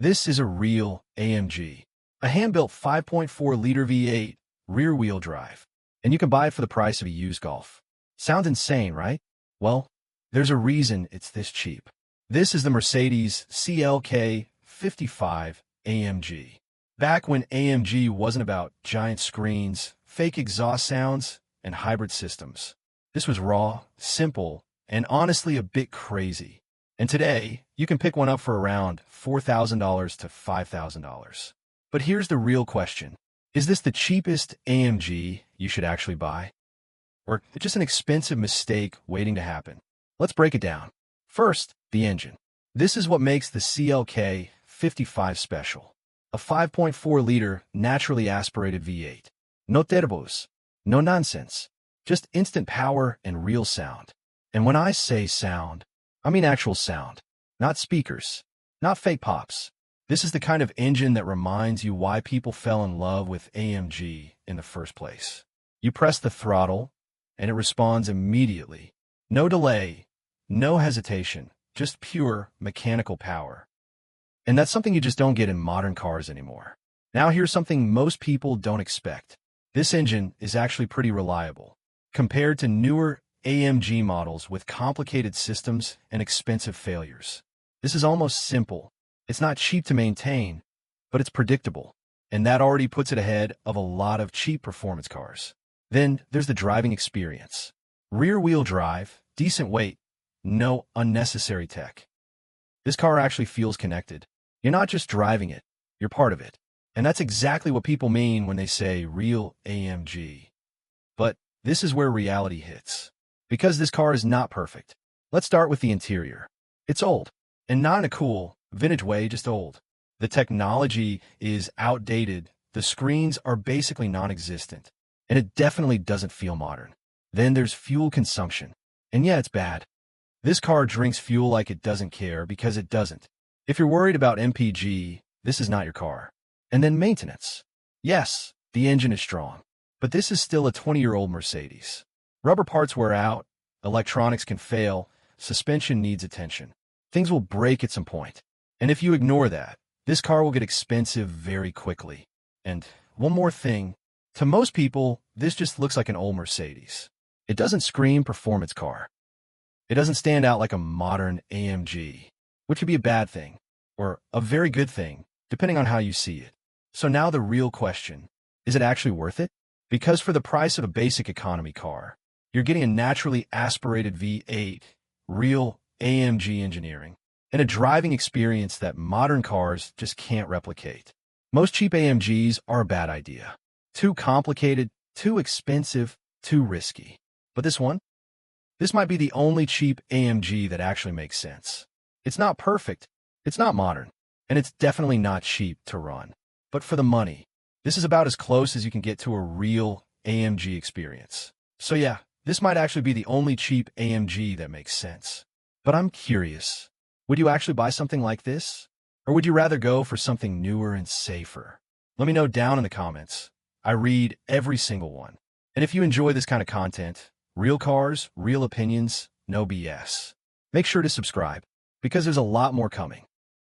This is a real AMG, a hand-built 5.4-liter V8 rear-wheel drive, and you can buy it for the price of a used Golf. Sounds insane, right? Well, there's a reason it's this cheap. This is the Mercedes CLK55 AMG. Back when AMG wasn't about giant screens, fake exhaust sounds, and hybrid systems. This was raw, simple, and honestly a bit crazy. And today, you can pick one up for around $4,000 to $5,000. But here's the real question. Is this the cheapest AMG you should actually buy? Or just an expensive mistake waiting to happen? Let's break it down. First, the engine. This is what makes the CLK55 special. A 5.4-liter naturally aspirated V8. No turbos. No nonsense. Just instant power and real sound. And when I say sound, I mean actual sound. Not speakers. Not fake pops. This is the kind of engine that reminds you why people fell in love with AMG in the first place. You press the throttle, and it responds immediately. No delay, no hesitation, just pure mechanical power. And that's something you just don't get in modern cars anymore. Now here's something most people don't expect. This engine is actually pretty reliable. Compared to newer AMG models with complicated systems and expensive failures. This is almost simple. It's not cheap to maintain, but it's predictable. And that already puts it ahead of a lot of cheap performance cars. Then there's the driving experience. Rear-wheel drive, decent weight, no unnecessary tech. This car actually feels connected. You're not just driving it, you're part of it. And that's exactly what people mean when they say real AMG. But this is where reality hits. Because this car is not perfect. Let's start with the interior. It's old. And not in a cool, vintage way, just old. The technology is outdated. The screens are basically non-existent. And it definitely doesn't feel modern. Then there's fuel consumption. And yeah, it's bad. This car drinks fuel like it doesn't care because it doesn't. If you're worried about MPG, this is not your car. And then maintenance. Yes, the engine is strong. But this is still a 20-year-old Mercedes. Rubber parts wear out, electronics can fail, suspension needs attention. Things will break at some point. And if you ignore that, this car will get expensive very quickly. And one more thing, to most people, this just looks like an old Mercedes. It doesn't scream performance car. It doesn't stand out like a modern AMG, which could be a bad thing, or a very good thing, depending on how you see it. So now the real question, is it actually worth it? Because for the price of a basic economy car, you're getting a naturally aspirated V8, real AMG engineering, and a driving experience that modern cars just can't replicate. Most cheap AMGs are a bad idea. Too complicated, too expensive, too risky. But this one? This might be the only cheap AMG that actually makes sense. It's not perfect, it's not modern, and it's definitely not cheap to run. But for the money, this is about as close as you can get to a real AMG experience. So yeah, this might actually be the only cheap AMG that makes sense. But I'm curious, would you actually buy something like this? Or would you rather go for something newer and safer? Let me know down in the comments. I read every single one. And if you enjoy this kind of content, real cars, real opinions, no BS, make sure to subscribe, because there's a lot more coming.